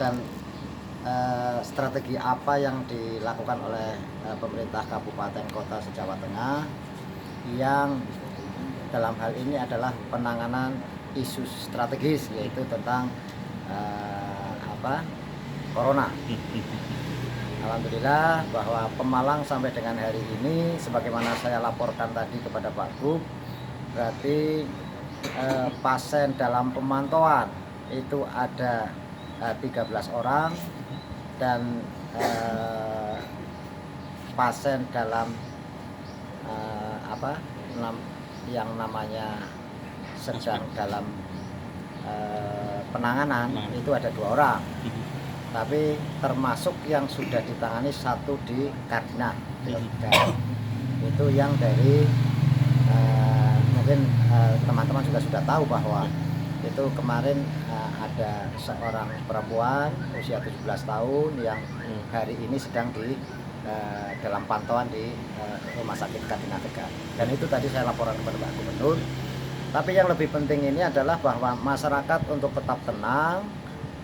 dan strategi apa yang dilakukan oleh pemerintah Kabupaten Kota se-Jawa Tengah yang dalam hal ini adalah penanganan isu strategis, yaitu tentang corona. Alhamdulillah bahwa Pemalang sampai dengan hari ini sebagaimana saya laporkan tadi kepada Pak Gub, berarti pasien dalam pemantauan itu ada 13 orang dan pasien dalam yang namanya sedang dalam penanganan itu ada 2 orang. Tapi termasuk yang sudah ditangani 1 di Kardinah. Itu yang dari mungkin teman-teman juga sudah tahu bahwa itu kemarin ada seorang perempuan usia 17 tahun yang hari ini sedang dalam pantauan di Rumah Sakit Kardinah Tegal. Dan itu tadi saya laporan kepada Pak Gubernur. Tapi yang lebih penting ini adalah bahwa masyarakat untuk tetap tenang,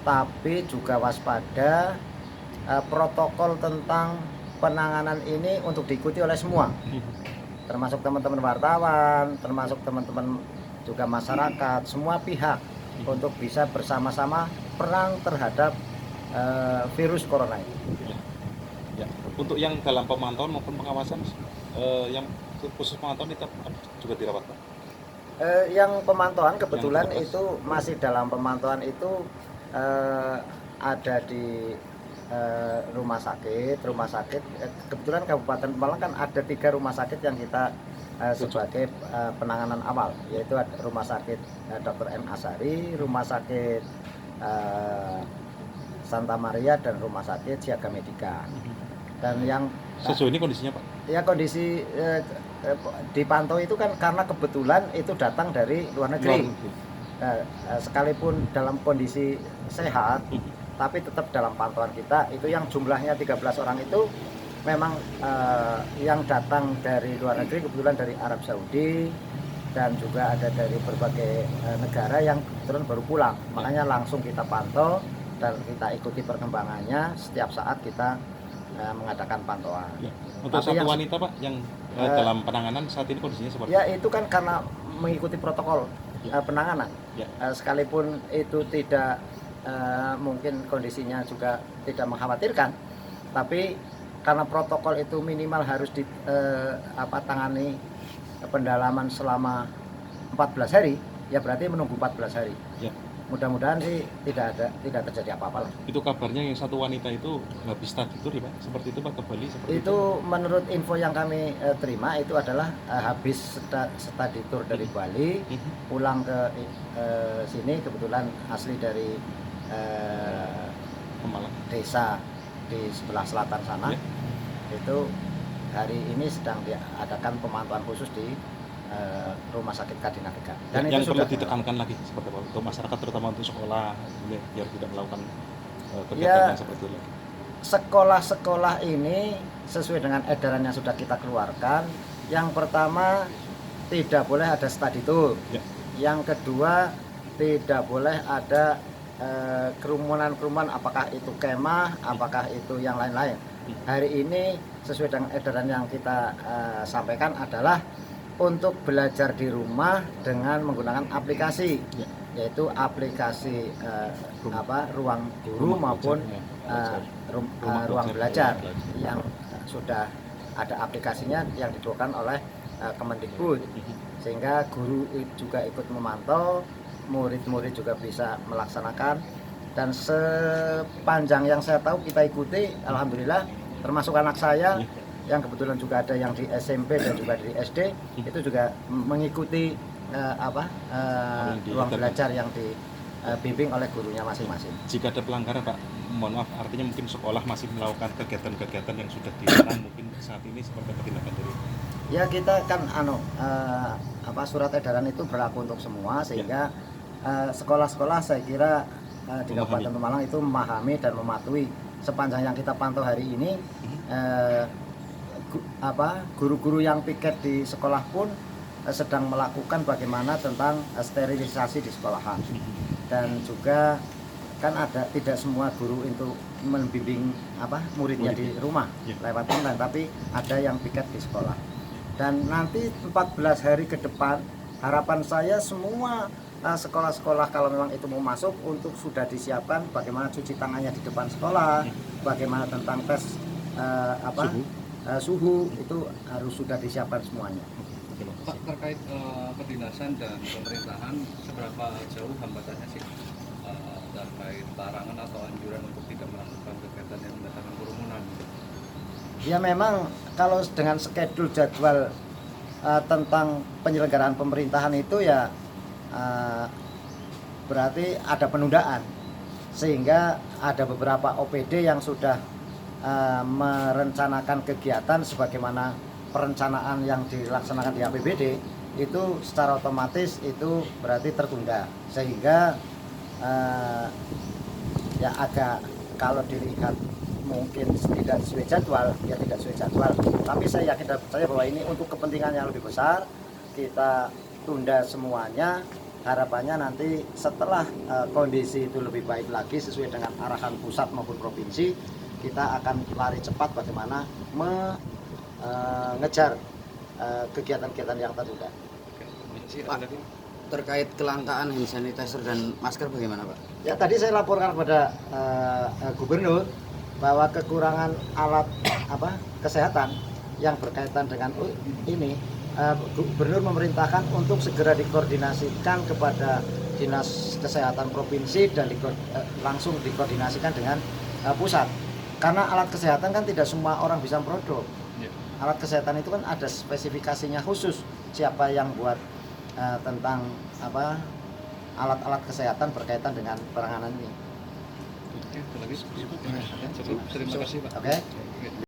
tapi juga waspada. Protokol tentang penanganan ini untuk diikuti oleh semua, termasuk teman-teman wartawan, termasuk teman-teman juga masyarakat, semua pihak untuk bisa bersama-sama perang terhadap virus corona ini. Ya. Untuk yang dalam pemantauan maupun pengawasan, yang khusus pemantauan itu juga dirawat, Pak? Yang pemantauan kebetulan itu masih dalam pemantauan itu ada di rumah sakit. Kebetulan Kabupaten Pemalang kan ada 3 rumah sakit yang kita sebagai penanganan awal, yaitu Rumah Sakit Dr. M. Asari, Rumah Sakit Santa Maria, dan Rumah Sakit Siaga Medika. Dan yang sejauh ini kondisinya, Pak? Ya, kondisi dipantau itu kan karena kebetulan itu datang dari luar negeri. Sekalipun dalam kondisi sehat, tapi tetap dalam pantauan kita. Itu yang jumlahnya 13 orang itu memang yang datang dari luar negeri, kebetulan dari Arab Saudi, dan juga ada dari berbagai negara yang kebetulan baru pulang. Makanya langsung kita pantau dan kita ikuti perkembangannya. Setiap saat kita mengadakan pantauan. Ya. Untuk satu wanita, Pak, yang dalam penanganan saat ini kondisinya seperti ya, itu kan karena mengikuti protokol penanganan. Ya. Sekalipun itu tidak mungkin kondisinya juga tidak mengkhawatirkan, tapi karena protokol itu minimal harus tangani pendalaman selama 14 hari, ya berarti menunggu 14 hari. Ya. Mudah-mudahan sih tidak terjadi apa-apa lah. Itu kabarnya yang satu wanita itu habis study tour, ya, Pak? Seperti itu, Pak, ke Bali? Itu menurut info yang kami terima itu adalah habis study tour dari Bali, pulang ke sini, kebetulan asli dari Pemalang, desa di sebelah selatan sana. Ya. Itu hari ini sedang diadakan pemantauan khusus di Rumah Sakit Kardinah Tegal. Dan yang itu perlu ditekankan lagi seperti apa untuk masyarakat, terutama untuk sekolah, biar tidak melakukan kegiatan yang seperti itu. Sekolah-sekolah ini sesuai dengan edaran yang sudah kita keluarkan. Yang pertama, tidak boleh ada study tour. Ya. Yang kedua, tidak boleh ada kerumunan-kerumunan, apakah itu kemah, apakah itu yang lain-lain. Hari ini sesuai dengan edaran yang kita sampaikan adalah untuk belajar di rumah dengan menggunakan aplikasi, yaitu aplikasi Ruang Guru maupun Ruang Belajar yang sudah ada aplikasinya yang dikeluarkan oleh Kemendikbud, sehingga guru juga ikut memantau, murid-murid juga bisa melaksanakan. Dan sepanjang yang saya tahu kita ikuti, alhamdulillah, termasuk anak saya yang kebetulan juga ada yang di SMP dan juga di SD, itu juga mengikuti ruang belajar yang dibimbing oleh gurunya masing-masing. Jika ada pelanggaran, Pak, mohon maaf, artinya mungkin sekolah masih melakukan kegiatan-kegiatan yang sudah dilarang, mungkin saat ini seperti apa tindakan dari? Ya, kita kan surat edaran itu berlaku untuk semua, sehingga sekolah-sekolah saya kira di Kabupaten Pemalang itu memahami dan mematuhi. Sepanjang yang kita pantau hari ini, guru-guru yang piket di sekolah pun sedang melakukan bagaimana tentang sterilisasi di sekolahan, dan juga kan ada tidak semua guru itu membimbing muridnya di rumah lewat online, tapi ada yang piket di sekolah. Dan nanti 14 hari ke depan harapan saya semua sekolah-sekolah kalau memang itu mau masuk untuk sudah disiapkan bagaimana cuci tangannya di depan sekolah, bagaimana tentang tes suhu itu harus sudah disiapkan semuanya. Pak, terkait kedinasan dan pemerintahan, seberapa jauh hambatannya sih terkait larangan atau anjuran untuk tidak melakukan kegiatan yang mendatangkan kerumunan? Ya memang kalau dengan schedule jadwal tentang penyelenggaraan pemerintahan itu ya berarti ada penundaan, sehingga ada beberapa OPD yang sudah merencanakan kegiatan sebagaimana perencanaan yang dilaksanakan di APBD itu secara otomatis itu berarti tertunda, sehingga ya agak kalau dilihat mungkin tidak sesuai jadwal, ya tidak sesuai jadwal, tapi saya yakin dan percaya bahwa ini untuk kepentingan yang lebih besar, kita tunda semuanya. Harapannya nanti setelah kondisi itu lebih baik lagi sesuai dengan arahan pusat maupun provinsi, kita akan lari cepat bagaimana mengejar kegiatan-kegiatan yang tertunda. Pak, terkait kelangkaan hand sanitizer dan masker bagaimana, Pak? Ya tadi saya laporkan kepada gubernur bahwa kekurangan alat kesehatan yang berkaitan dengan ini, gubernur memerintahkan untuk segera dikoordinasikan kepada dinas kesehatan provinsi dan langsung dikoordinasikan dengan pusat, karena alat kesehatan kan tidak semua orang bisa produk. Alat kesehatan itu kan ada spesifikasinya khusus, siapa yang buat tentang alat-alat kesehatan berkaitan dengan penanganan ini. Terima kasih Pak. Oke.